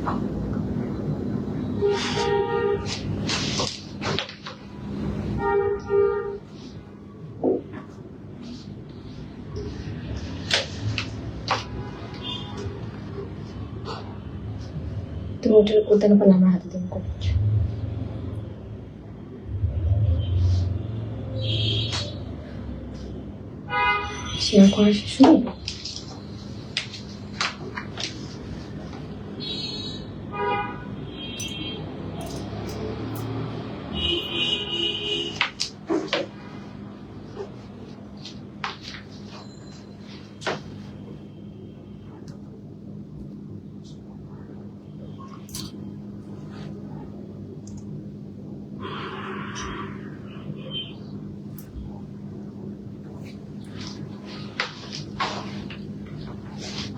তুমি ওটার করতে না পারলে আমার হাতে তুমি করছো। শেয়ার করা শেষ হলো?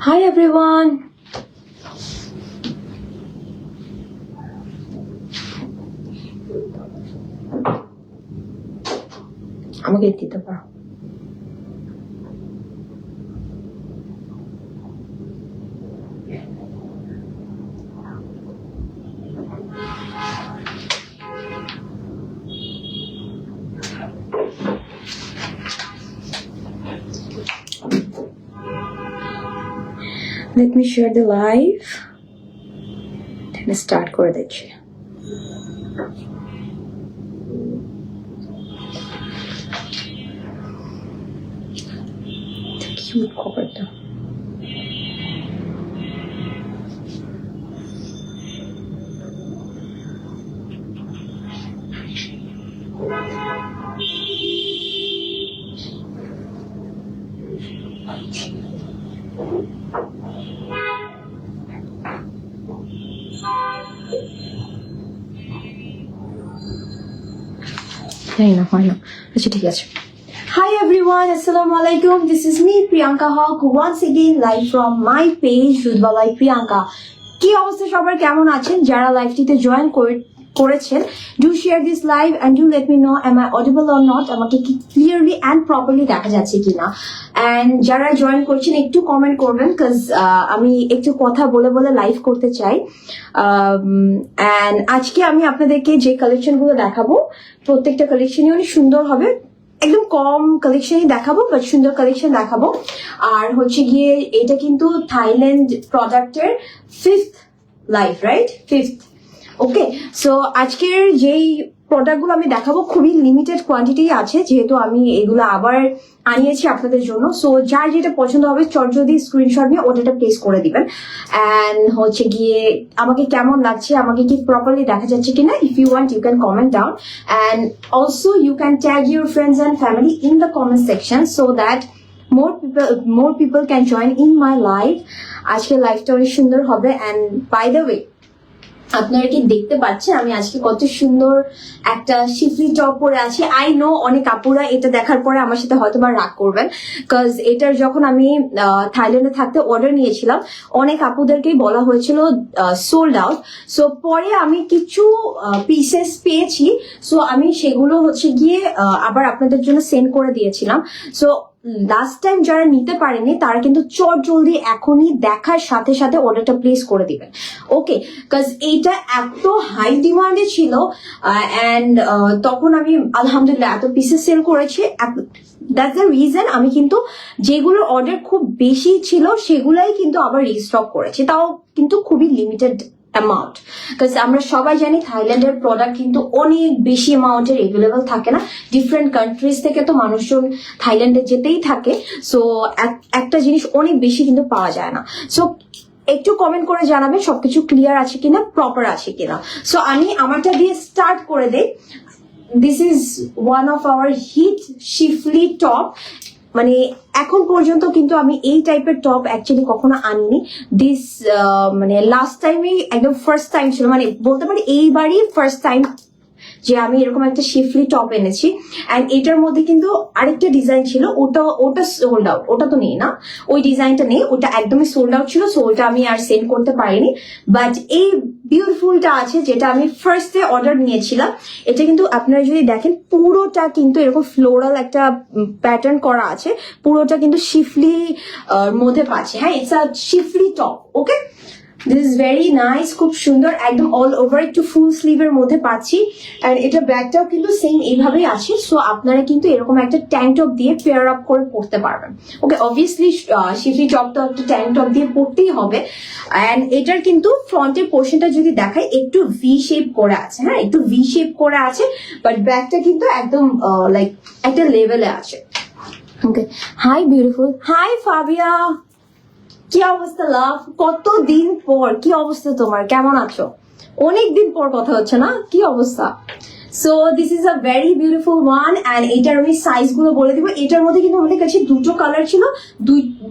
Hi everyone. আমাকে দিতে পারো। Let me share the live. Then start করে দিচ্ছি। Cute coverটা। জানি না হয় না, আচ্ছা ঠিক আছে। Hi everyone, Assalamualaikum. This is me Priyanka Haq once again live from my page Dudbalai Priyanka. কি অবস্থা সবার, কেমন আছেন? যারা লাইভটিতে জয়েন করেছেন, do share this live and do let me know am I audible or not, আমাকে কি clearly and properly দেখা যাচ্ছে কিনা। এন্ড যারা জয়েন করছেন একটু কমেন্ট করবেন, কজ আমি একটু কথা বলে বলে লাইভ করতে চাই। এন্ড আজকে আমি আপনাদেরকে যে কালেকশন গুলো দেখাবো, প্রত্যেকটা কালেকশনই অনেক সুন্দর হবে। একদম কম কালেকশনই দেখাবো, বাট সুন্দর কালেকশন দেখাবো। আর হচ্ছে গিয়ে এটা কিন্তু থাইল্যান্ড প্রোডাক্টের 5th লাইভ, রাইট? 5th। ওকে, সো আজকের যেই প্রোডাক্টগুলো আমি দেখাবো খুবই লিমিটেড কোয়ান্টিটি আছে, যেহেতু আমি এগুলো আবার আনিয়েছি আপনাদের জন্য। সো যার যেটা পছন্দ হবে চটজলদি স্ক্রিনশট নিয়ে ওটা প্লেস করে দিবেন। অ্যান্ড হচ্ছে গিয়ে আমাকে কেমন লাগছে, আমাকে কি প্রপারলি দেখা যাচ্ছে কিনা, if you want you can comment down. And also you can tag your friends and family in the comment section so that more people can join in my live. আজকের লাইভটা অনেক সুন্দর হবে। অ্যান্ড বাই দ্য ওয়ে, আপনারা কি দেখতে পাচ্ছেন আমি আজকে কত সুন্দর একটা শিফলি টপ পরে আছি? আই নো অনেক আপুরা এটা দেখার পরে আমার সাথে হয়তো বা রাগ করবেন, কজ এটার যখন আমি থাইল্যান্ডে থাকতে অর্ডার নিয়েছিলাম অনেক আপুদেরকেই বলা হয়েছিল সোল্ড আউট। সো পরে আমি কিছু পিসেস পেয়েছি, সো আমি সেগুলো হচ্ছে গিয়ে আবার আপনাদের জন্য সেন্ড করে দিয়েছিলাম। সো লাস্ট টাইম যারা নিতে পারেনি তারা কিন্তু চটজলদি এখনই দেখার সাথে সাথে অর্ডারটা প্লেস করে দিবেন। ওকে, কজ এইটা এত হাই ডিমান্ডে ছিল অ্যান্ড তখন আমি আলহামদুলিল্লাহ এত পিসেস সেল করেছি। দ্যাটস দ্য রিজন আমি কিন্তু যেগুলোর অর্ডার খুব বেশি ছিল সেগুলাই কিন্তু আবার রিস্টক করেছি, তাও কিন্তু খুবই লিমিটেড অ্যামাউন্ট। বিকজ আমরা সবাই জানি থাইল্যান্ডের প্রোডাক্ট কিন্তু অনেক বেশি অ্যামাউন্টের এভেলেবল থাকে না। ডিফারেন্ট কান্ট্রিজ থেকে তো মানুষজন থাইল্যান্ডে যেতেই থাকে, সো একটা জিনিস অনেক বেশি কিন্তু পাওয়া যায় না। সো একটু কমেন্ট করে জানাবেন সবকিছু ক্লিয়ার আছে কিনা, প্রপার আছে কিনা। সো আমি আমারটা দিয়ে স্টার্ট করে দেই। This is one of our hit শিফলি টপ। মানে এখন পর্যন্ত কিন্তু আমি এই টাইপের টপ অ্যাকচুয়ালি কখনো আনিনি। দিস মানে লাস্ট টাইমেই একদম ফার্স্ট টাইম ছিল, মানে বলতে পারি এইবারই ফার্স্ট টাইম যে আমি এরকম একটা শিফলি টপ এনেছি। অ্যান্ড এটার মধ্যে কিন্তু আরেকটা ডিজাইন ছিল, ওটা সোল্ড আউট, ওটা তো নেই না, ওই ডিজাইনটা নেই, ওটা একদমই সোল্ড আউট ছিল। সো ওটা আমি আর সেন্ড করতে পারিনি। বাট এই বিউটিফুলটা আছে যেটা আমি ফার্স্টে অর্ডার নিয়েছিলাম, এটা কিন্তু আপনারা যদি দেখেন পুরোটা কিন্তু এরকম ফ্লোরাল একটা প্যাটার্ন করা আছে, পুরোটা কিন্তু শিফলি মধ্যে পাচ্ছে। হ্যাঁ, it's a শিফলি top. Okay, this is very nice, খুব সুন্দর, একদম অল ওভার একটু ফুল স্লিভের মধ্যে পাচ্ছি। অ্যান্ড এটা ব্যাগটাও কিন্তু সেম এইভাবেই আছে। সো আপনারা কিন্তু এরকম একটা ট্যাঙ্ক টপ দিয়ে পেয়ার আপ করে পরতে পারবেন। ওকে, অবভিয়াসলি শিফলি টপ তো একটা ট্যাঙ্ক টপ দিয়ে পরতেই হবে। অ্যান্ড এটার কিন্তু ফ্রন্টের পোর্শনটা যদি দেখাই একটু ভি শেপ করে আছে, হ্যাঁ একটু ভি শেপ করে আছে, বাট ব্যাগটা কিন্তু একদম লাইক একটা লেভেলে আছে। ওকে, হাই বিউটিফুল, হাই ফাবিয়া, কি অবস্থা লাভ? কতদিন পর, কি অবস্থা তোমার, কেমন আছো? অনেক দিন পর কথা হচ্ছে না, কি অবস্থা? So this is a very beautiful one. And এটার আমি সাইজ গুলো বলে দিব। এটার মধ্যে কিন্তু আমাদের কাছে দুটো কালার ছিল,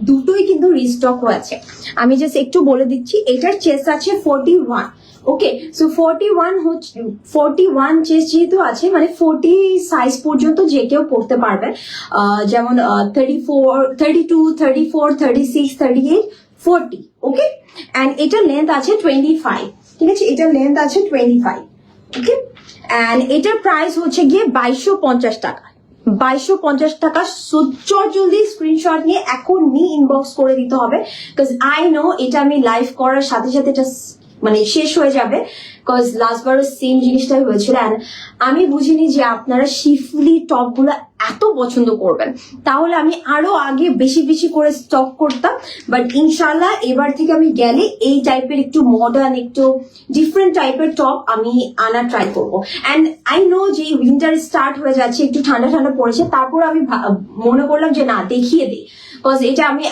দুটোই কিন্তু রিস্টক হয়েছে। আমি জাস্ট একটু বলে দিচ্ছি, এটার চেস্ট আছে 41। ওকে, সো 41 চেস্ট যেহেতু আছে, মানে 40 সাইজ পর্যন্ত যে কেউ পড়তে পারবে। যেমন 34, 32, 34, 36, 38, 40। ওকে, অ্যান্ড এটার লেন্থ আছে 25। ঠিক আছে, এটার লেন্থ আছে 25। ওকে, অ্যান্ড এটার প্রাইস হচ্ছে গিয়ে 2250 টাকা। 2250 টাকা। জলদি স্ক্রিনশট নিয়ে এখনই ইনবক্স করে দিতে হবে, বিকজ আই নো এটা আমি লাইভ করার সাথে সাথে এটা মানে শেষ হয়ে যাবে, বিকজ লাস্ট বারও সেম জিনিসটাই হয়েছিল। অ্যান্ড আমি বুঝিনি যে আপনারা শিফলি টপ গুলো এত পছন্দ করবেন, তাহলে আমি আরো আগে বেশি বেশি করে স্টক করতাম। বাট ইনশাল্লাহ এবার থেকে আমি গেলে এই টাইপের একটু মডার্ন, একটু ডিফারেন্ট টাইপের টপ আমি আনার ট্রাই করবো। অ্যান্ড আই নো যে উইন্টার স্টার্ট হয়ে যাচ্ছে, একটু ঠান্ডা ঠান্ডা পড়েছে, তারপর আমি মনে করলাম যে না, দেখিয়ে দিই, বিকজ এটা আমি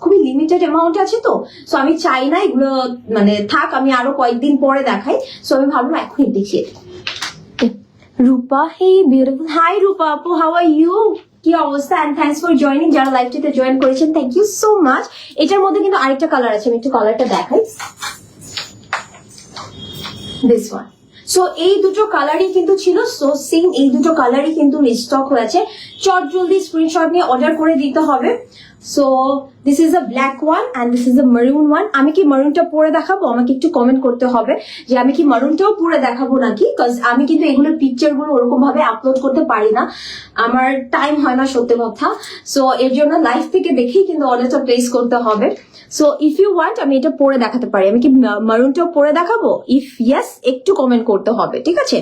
খুবই লিমিটেড অ্যামাউন্ট আছে তো, সো আমি চাই না এগুলো মানে থাক, আমি আরো কয়েকদিন পরে দেখাই। সো আমি ভাবলাম এখনই দেখিয়ে দিই। রূপা, হে বিউটিফুল, হাই রূপা আপু, হাউ আর ইউ, কি অবস্থা? এন্ড থ্যাঙ্কস ফর জয়েনিং, যারা লাইভটিতে জয়েন করেছেন থ্যাংক ইউ সো মাচ। এটার মধ্যে কিন্তু আরেকটা কালার আছে, আমি একটু কালারটা দেখাই, দিস ওয়ান। সো এই দুটো কালারই কিন্তু ছিল, সো সেম এই দুটো কালারই কিন্তু রিস্টক হয়েছে। চট জলদি স্ক্রিনশট নিয়ে অর্ডার করে দিতে হবে। So this is a black one and this is আ মারুন ওয়ান। আমি কি মারুনটা পরে দেখাবো? আমাকে একটু কমেন্ট করতে হবে যে আমি কি মারুনটাও পরে দেখাবো নাকি, বিকজ আমি কিন্তু এগুলোর পিকচার গুলো ওরকম ভাবে আপলোড করতে পারি না, আমার টাইম হয় না সত্যি কথা। সো এর জন্য লাইভ থেকে দেখেই কিন্তু অর্ডারটা প্লেস করতে হবে। সো ইফ ইউ ওয়ান্ট আমি এটা পরে দেখাতে পারি। আমি কি মারুনটাও পরে দেখাবো? ইফ ইয়েস একটু কমেন্ট করতে হবে, ঠিক আছে?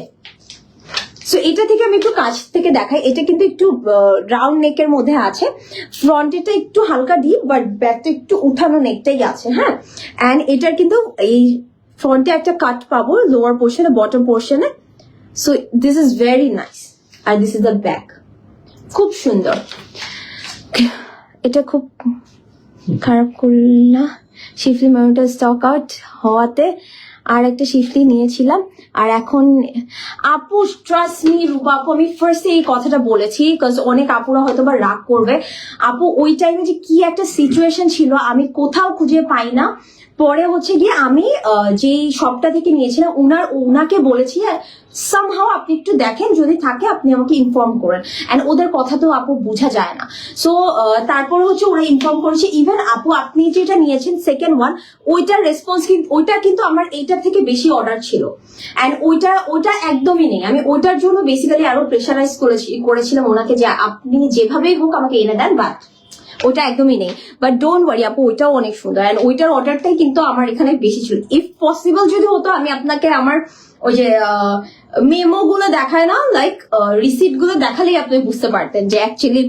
সো এটা থেকে আমি একটু কাছ থেকে দেখাই। এটা কিন্তু একটু রাউন্ড নেকের মধ্যে আছে, ফ্রন্টেটা একটু হালকা ডিপ, বাট ব্যাকটা একটু উঠানো নেকটাই আছে, হ্যাঁ। অ্যান্ড এটার কিন্তু এই ফ্রন্টে একটা কাট পাবো লোয়ার পোর্শনে, বটম পোর্শনে। So this is very nice. আর দিস ইজ দ্য ব্যাক, খুব সুন্দর। এটা খুব খারাপ করল না, শিফলি মেরুনটা স্টক আউট হওয়াতে আর একটা শিফলি নিয়েছিলাম। আর এখন আপু ট্রাস্ট মি রূপা আপু, আমি ফার্স্টে এই কথাটা বলেছি, বিকজ অনেক আপুরা হয়তো বা রাগ করবে। আপু ওই টাইমে যে কি একটা সিচুয়েশন ছিল আমি কোথাও খুঁজে পাই না। পরে হচ্ছে গিয়ে আমি যেই শপটা থেকে নিয়েছিলাম ওনাকে বলেছি সামহাও আপনি একটু দেখেন, যদি থাকে আপনি আমাকে ইনফর্ম করেন। এন্ড ওদের কথা তো আপু বোঝা যায় না। সো তারপর হচ্ছে ওরা ইনফর্ম করেছে। ইভেন আপু আপনি যেটা নিয়েছেন সেকেন্ড ওয়ান, ওইটার রেসপন্স ওইটা কিন্তু আমার এইটার থেকে বেশি অর্ডার ছিল। এন্ড ওইটা একদমই নেই। আমি ওইটার জন্য বেসিক্যালি আরো প্রেশারাইজ করেছিলাম ওনাকে যে আপনি যেভাবেই হোক আমাকে এনে দেন, বাট ওইটা একদমই নেই। বাট ডোন্ট ওয়ারি আপু, ওইটাও অনেক সুন্দর। এন্ড ওইটার অর্ডারটাই কিন্তু আমার এখানে বেশি ছিল। ইফ পসিবল যদি হতো আমি আপনাকে আমার ওই যে মেমো গুলো দেখায় না, লাইক রিসিপ্ট গুলো দেখালেই আপনি বুঝতে পারতেন যে অ্যাকচুয়ালি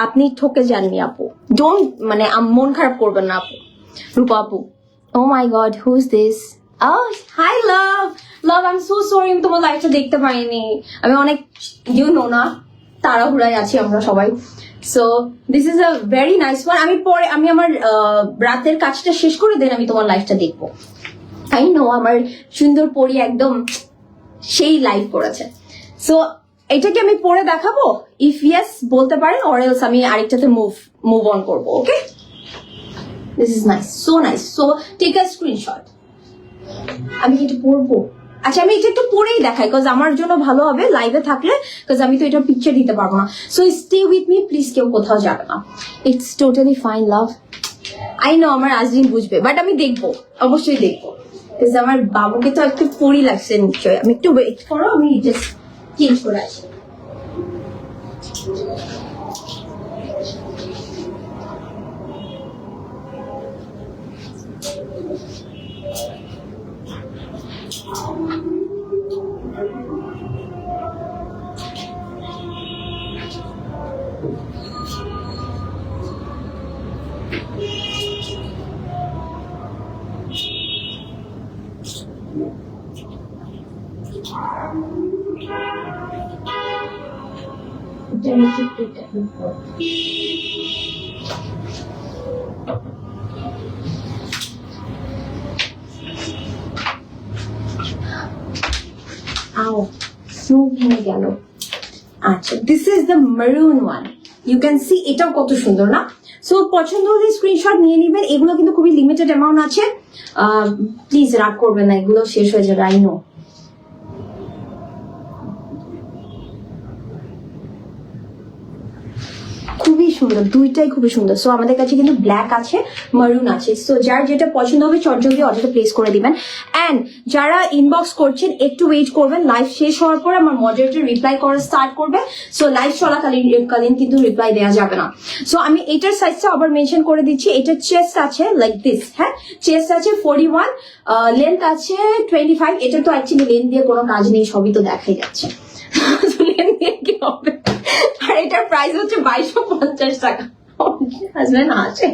আপনি ঠকে যাননি আপু। ডোন্ট মানে মন খারাপ করবেন না আপু। রূপা আপু, oh my god, who is this? Hi love, love I am so sorry, আমি তোমার লাইফটা দেখতে পাইনি। আমি অনেক ইউ নো না, তাড়াহুড়ায় আছি আমরা সবাই। So this is a very nice one. আমি আমার রাতের কাজটা শেষ করে দেন আমি তোমার লাইফটা দেখবো। আই নো আমার সুন্দর পরি একদম সেই লাইভ করেছে। সো এটাকে আমি পরে দেখাবো, ইফ ইয়েস বলতে পারেন, অর এলস আমি আরেকটাতে মুভ অন করবো। Okay, this is nice, so nice. So take a screenshot. আমি কি এটা পরবো? আচ্ছা আমি এটা একটু পরেই দেখাই, বিকজ আমার জন্য ভালো হবে লাইভে থাকলে, বিকজ আমি তো এটা পিকচার দিতে পারবো না। So stay with me please, কেউ কোথাও যাবে না। It's totally fine love. I know আমার আজদিন বুঝবে, বাট আমি দেখবো, অবশ্যই দেখবো। আমার বাবুকে তো একটু পরি লাগছে নিশ্চয়ই। আমি একটু ওয়েট করো, আমি জাস্ট চেঞ্জ করে আসি। ভেঙে গেল। আচ্ছা, this is the maroon one, you can see, এটাও কত সুন্দর না? সো পছন্দ হলে স্ক্রিনশট নিয়ে নিবেন। এগুলো কিন্তু খুবই লিমিটেড অ্যামাউন্ট আছে, প্লিজ রাগ করবেন না, এগুলো শেষ হয়ে যাবে, আই নো। খুবই সুন্দর, দুইটাই খুবই সুন্দর। সো আমাদের কাছে কিন্তু ব্ল্যাক আছে, মারুন আছে। সো যার যেটা পছন্দ হবে চটজলদি অর্ডারটা প্লেস করে দিবেন। অ্যান্ড যারা ইনবক্স করছেন একটু ওয়েট করবেন, লাইভ শেষ হওয়ার পর আমার মডারেটর রিপ্লাই করা স্টার্ট করবে। সো লাইভ চলাকালীন কিন্তু রিপ্লাই দেওয়া যাবে না। সো আমি এটার সাইজটা আবার মেনশন করে দিচ্ছি। এটার চেস্ট আছে লাইক দিস, হ্যাঁ, চেস্ট আছে 41, লেন্থ আছে 25। এটা তো অ্যাকচুয়ালি লেন্থ দিয়ে কোনো কাজ নেই, সবই তো দেখাই যাচ্ছে, লেন্থ দিয়ে কি হবে। আর এটার প্রাইস হচ্ছে 2250 টাকা। হাজবেন্ড আছে।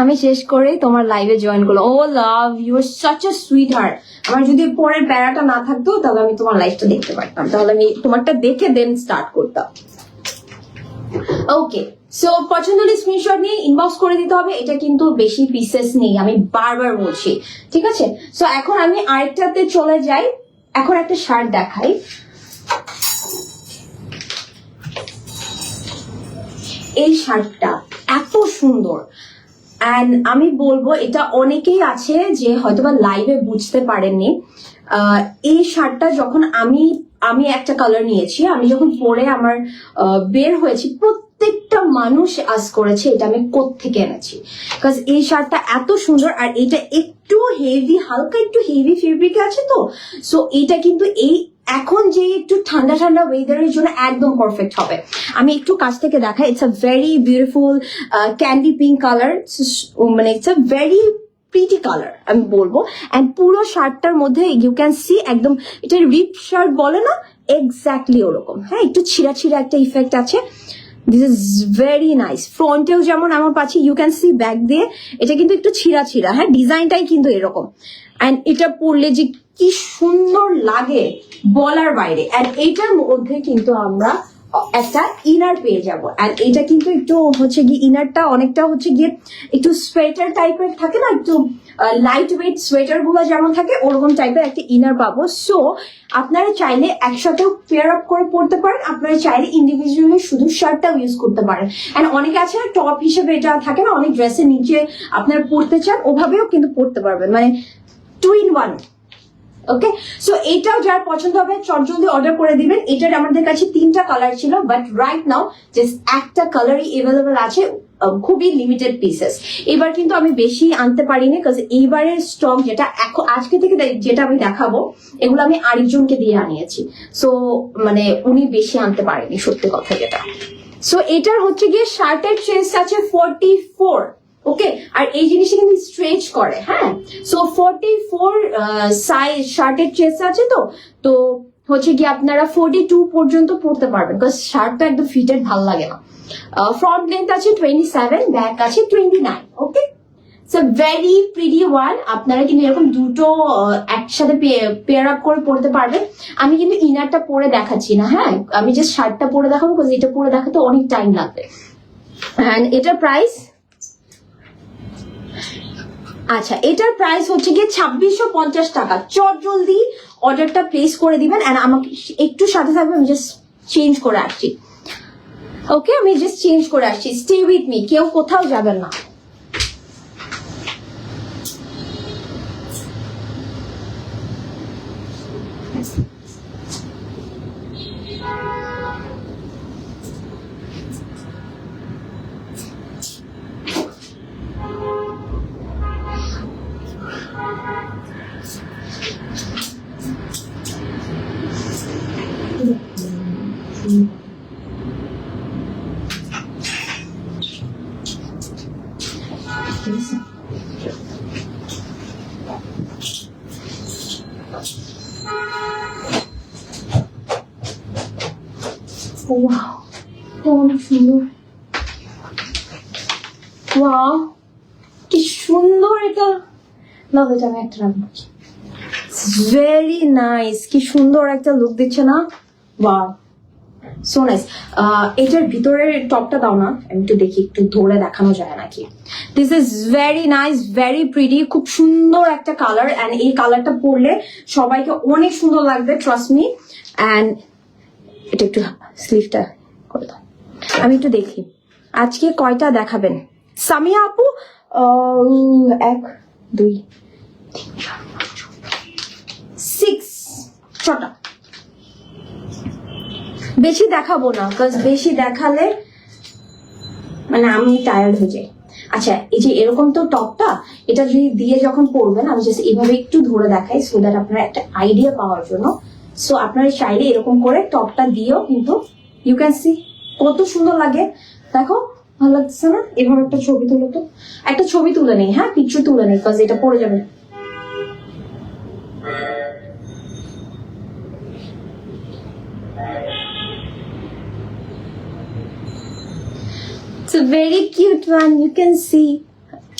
আমি শেষ করে তোমার লাইভে জয়েন করলাম। Oh love, you are such a sweet heart. আমার যদি পরের প্যারাটা না থাকতো তাহলে আমি তোমার লাইভটা দেখতে পারতাম, তাহলে আমি তোমারটা দেখে দেন স্টার্ট করতাম। ওকে, সো পছন্দ হলে স্ক্রিনশট নিয়ে ইনবক্স করে দিতে হবে। এটা কিন্তু বেশি পিসেস নেই, আমি বারবার বলছি, ঠিক আছে? সো এখন আমি আরেকটাতে চলে যাই। এখন একটা শার্ট দেখাই। এই শার্টটা এত সুন্দর, অ্যান্ড আমি বলবো এটা অনেকেই আছে যে হয়তোবা লাইভে বুঝতে পারেননি। এই শার্টটা যখন আমি একটা কালার নিয়েছি, আমি যখন পরে আমার বের হয়েছি, প্রত্যেকটা মানুষ আজ করেছে এটা আমি কোত্থেকে এনেছি, বিকজ এই শার্টটা এত সুন্দর। আর এটা একটু হেভি, হালকা একটু হেভি ফেব্রিক আছে তো, সো এটা কিন্তু এই এখন যে একটু ঠান্ডা ঠান্ডা ওয়েদারের জন্য একদম পারফেক্ট হবে। আমি একটু কাছ থেকে দেখাই। It's a very beautiful candy pink colour, মানে it's a very pretty colour আমি বলবো। অ্যান্ড পুরো শার্টটার মধ্যে ইউ ক্যান সি একদম, এটা রিপ শার্ট বলে না, এক্স্যাক্টলি ওরকম, হ্যাঁ, একটু ছিঁড়া ছিঁড়া একটা ইফেক্ট আছে। This is very nice. ফ্রন্টেও যেমন আমার পাচ্ছি, ইউ ক্যান সি ব্যাক দিয়ে এটা কিন্তু একটু ছিঁড়া ছিঁড়া, হ্যাঁ, ডিজাইনটাই কিন্তু এরকম। অ্যান্ড এটা পরলে যে কি সুন্দর লাগে বলার বাইরে। অ্যান্ড এইটার মধ্যে কিন্তু আমরা একটা ইনার পেয়ে যাবো। অ্যান্ড এটা কিন্তু একটু হচ্ছে গিয়ে ইনারটা অনেকটা হচ্ছে গিয়ে একটু সোয়েটার টাইপের থাকে না, একটু লাইট ওয়েট সোয়েটার গুলো যেমন থাকে ওরকম টাইপের একটা ইনার পাবো। সো আপনারা চাইলে একসাথেও পেয়ার আপ করে পড়তে পারেন, আপনারা চাইলে ইন্ডিভিজুয়ালি শুধু শার্টটাও ইউজ করতে পারেন। অ্যান্ড অনেকে আছে না টপ হিসেবে এটা থাকে না, অনেক ড্রেসের নিচে আপনারা পড়তে চান, ওভাবেও কিন্তু পড়তে পারবেন, মানে 2 in 1। ওকে, সো এটাও যার পছন্দ হবে চটজলদি অর্ডার করে দিবেন। এটার আমাদের কাছে 3টা কালার ছিল, বাট রাইট নাও জাস্ট একটা কালারই এভেলেবেল আছে, খুবই লিমিটেড পিসেস। এবার কিন্তু আমি বেশি আনতে পারিনি, বিকজ এইবারের স্টক যেটা এখন আজকে থেকে যেটা আমি দেখাবো, এগুলো আমি আরেকজনকে দিয়ে আনিয়েছি। সো মানে উনি বেশি আনতে পারেনি, সত্যি কথা যেটা। সো এটার হচ্ছে গিয়ে শার্টের চেস্ট আছে 44, ওকে, আর এই জিনিসটা কিন্তু স্ট্রেচ করে, হ্যাঁ। সো 44 সাইজ শার্টের চেস্ট আছে, তো হচ্ছে কি আপনারা 42 পর্যন্ত পড়তে পারবেন, বিকজ শার্টটা একদম ফিটেড ভাল লাগে না। ফ্রন্ট লেন্থ আছে 27, ব্যাক আছে 29, okay. So very pretty one. আপনারা কিন্তু এরকম দুটো একসাথে পেয়ার আপ করে পড়তে পারবেন। আমি কিন্তু ইনারটা পরে দেখাচ্ছি না, হ্যাঁ, আমি জাস্ট শার্টটা পরে দেখাবো, বিকজ এটা পরে দেখাতে অনেক টাইম লাগবে। অ্যান্ড এটার প্রাইস, আচ্ছা, এটার প্রাইস হচ্ছে গিয়ে 2650 টাকা। চটজলদি অর্ডারটা প্লেস করে দিবেন। এন্ড আমাকে একটু সাথে থাকবে, আমি জাস্ট চেঞ্জ করে আসছি। ওকে, আমি জাস্ট চেঞ্জ করে আসছি, স্টে উইথ মি, কেউ কোথাও যাবেন না। ওয়াও, অনেক সুন্দর। ওয়াও, কি সুন্দর এটা। লাভ এটা, আমি একটা রাখবো। ভেরি নাইস, কি সুন্দর একটা লুক দিচ্ছে না? Wow, so nice. এটার ভিতরের টপটা দাও না, আমি একটু দেখি, একটু ধরে দেখানো যায় নাকি। This is very nice, very pretty, খুব সুন্দর একটা কালার। অ্যান্ড এই কালারটা পরলে সবাইকে অনেক সুন্দর লাগবে, ট্রাস্ট মি। অ্যান্ড এটা একটু স্লিভটা করে দাও, আমি একটু দেখি আজকে কয়টা দেখাবেন সামিয়া আপু। 1 2 3 4 5 6টা। বেশি দেখাবো না, বিকজ বেশি দেখালে মানে আমি টায়ার্ড হয়ে যাই। আচ্ছা, এই যে এরকম তো টপটা, এটা যদি দিয়ে যখন পরবেন, আমি জাস্ট এইভাবে একটু ধরে দেখাই সো দ্যাট আপনারা একটা আইডিয়া পাওয়ার জন্য। সো আপনারা চাইলে এরকম করে টপটা দিয়েও কিন্তু ইউ ক্যান সি কত সুন্দর লাগে। দেখো, ভালো লাগছে না? এভাবে একটা ছবি তুলো তো, একটা ছবি তুলে নেই। হ্যাঁ, পিকচার তুলে নেই, বিকজ এটা পড়ে যাবে। It's a very cute one, you can see.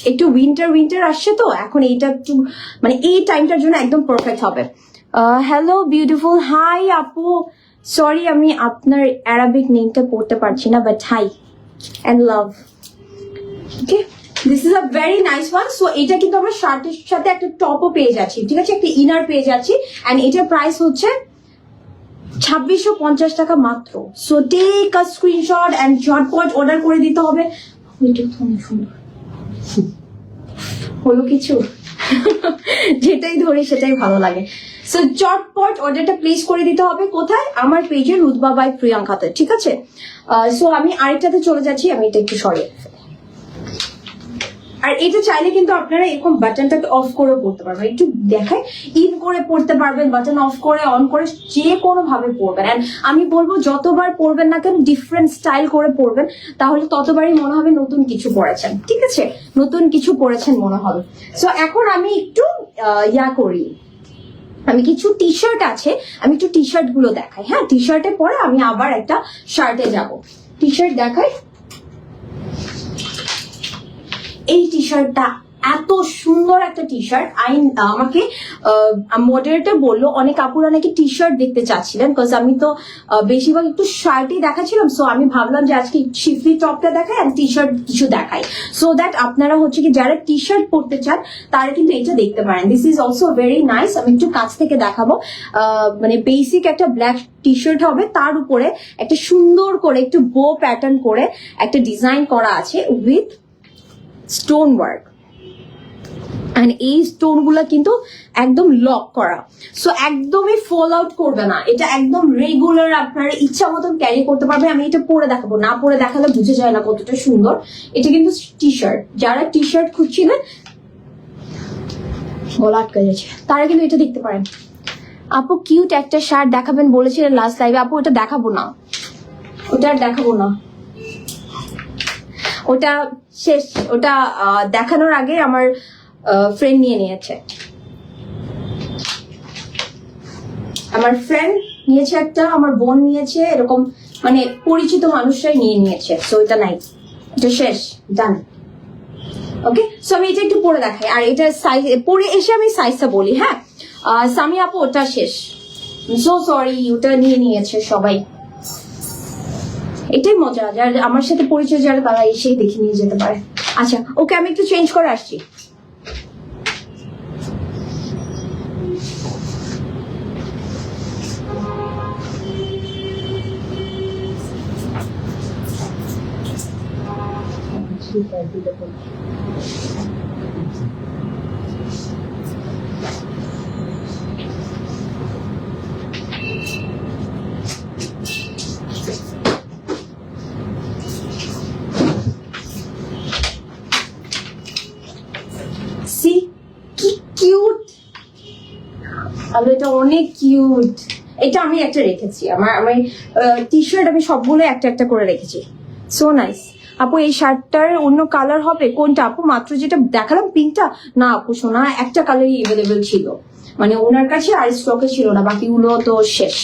একটু উইন্টার আসছে তো এখন, এইটা একটু মানে এই টাইমটার জন্য একদম পারফেক্ট হবে। হ্যালো বিউটিফুল, হাই আপু, সরি আমি আপনার অ্যারাবিক নেমটা পড়তে পারছি না, but hi and love. Okay, this is a very nice one. So এটা কিন্তু আমরা শার্টের সাথে একটা টপও পেয়ে যাচ্ছি, ঠিক আছে, একটা ইনার পেয়ে যাচ্ছি। অ্যান্ড এটার প্রাইস হচ্ছে 2650 টাকা মাত্র। So take a screenshot and ঝটপট অর্ডার করে দিতে হবে। ওইটা তো অনেক সুন্দর হলো কিছু যেটাই ধরি সেটাই ভালো লাগে। সো চটপট অর্ডারটা প্লেস করে দিতে হবে। কোথায়? আমার পেজে রুতবা বাই প্রিয়াঙ্কাতে, ঠিক আছে। সো আমি আরেকটাতে চলে যাচ্ছি, আমি এটা একটু সরিয়ে। আর এটা চাইলে কিন্তু আপনারা এরকম বাটনটাকে অফ করে পড়তে পারবেন, একটু দেখায়, ইন করে পড়তে পারবেন, বাটন অফ করে অন করে যে কোনো ভাবে পড়বেন। এন্ড আমি বলবো যতবার পড়বেন না কেন ডিফারেন্ট স্টাইল করে পড়বেন, তাহলে ততবারই মনে হবে নতুন কিছু পড়েছেন, ঠিক আছে, নতুন কিছু পড়েছেন মনে হবে। সো এখন আমি একটু করি, আমি কিছু টি শার্ট আছে, আমি একটু টি শার্ট গুলো দেখাই। হ্যাঁ, টি শার্টের পরে আমি আবার একটা শার্টে যাব। টি শার্ট দেখাই। এই টি শার্টটা এত সুন্দর একটা টি শার্ট। আমাকে মডারেটর বললো অনেক আপুরা নাকি টি শার্ট দেখতে চাচ্ছিলেন, বিকজ আমি তো বেশিরভাগ একটু শার্টই দেখাচ্ছিলাম। সো আমি ভাবলাম যে আজকে শিফলি টপটা দেখাই আর টি শার্ট কিছু দেখাই, সো দ্যাট আপনারা হচ্ছে কি যারা টি শার্ট পরতে চান তারা কিন্তু এটা দেখতে পারেন। This is also very nice. আমি একটু কাছ থেকে দেখাবো। মানে বেসিক একটা ব্ল্যাক টি শার্ট হবে, তার উপরে একটা সুন্দর করে একটু বো প্যাটার্ন করে একটা ডিজাইন করা আছে উইথ স্টোন ওয়ার্ক। এন্ড এই স্টোন গুলা কিন্তু একদম লক করা, সো একদমই ফল আউট করবে না। এটা একদম রেগুলার আপনার ইচ্ছা মতন ক্যারি করতে পারবে। আমি এটা পরে দেখাবো, না পরে দেখালে বুঝে যায় না কতটা সুন্দর। এটা কিন্তু টি শার্ট, যারা টি শার্ট খুঁজছিলেন, গলা আটকে যাচ্ছে, তারা কিন্তু এটা দেখতে পারেন। আপু কিউট একটা শার্ট দেখাবেন বলেছিলেন লাস্ট লাইভে। আপু ওটা দেখাবো না, ওটা আর দেখাবো না, ওটা শেষ। ওটা দেখানোর আগে আমার ফ্রেন্ড নিয়ে নিয়েছে, আমার ফ্রেন্ড নিয়েছে একটা, আমার বোন নিয়েছে, এরকম মানে পরিচিত মানুষরাই নিয়ে নিয়েছে। সো এটা নাই, এটা শেষ, ডান। ওকে, সো আমি এটা একটু পরে দেখাই। আর এটা সাইজ পরে এসে আমি সাইজটা বলি। হ্যাঁ, সামি আপু ওটা শেষ, সো সরি, ওটা নিয়ে নিয়েছে সবাই। এটাই মজা, যার আমার সাথে পরিচয় যারা তারা এসেই দেখে নিয়ে যেতে পারে। আচ্ছা ওকে, আমি একটু চেঞ্জ করে আসছি। এটা অনেক কিউট। এটা আমি একটা রেখেছি, আমি টি শার্ট আমি সবগুলো একটা একটা করে রেখেছি। So nice. আপু এই শার্টটার অন্য কালার হবে কোনটা? আপু মাত্র যেটা দেখালাম পিঙ্কটা, না আপু শোনা একটা কালারই অ্যাভেলেবেল ছিল, মানে ওনার কাছে আর স্টকে ছিল না, বাকিগুলো তো শেষ।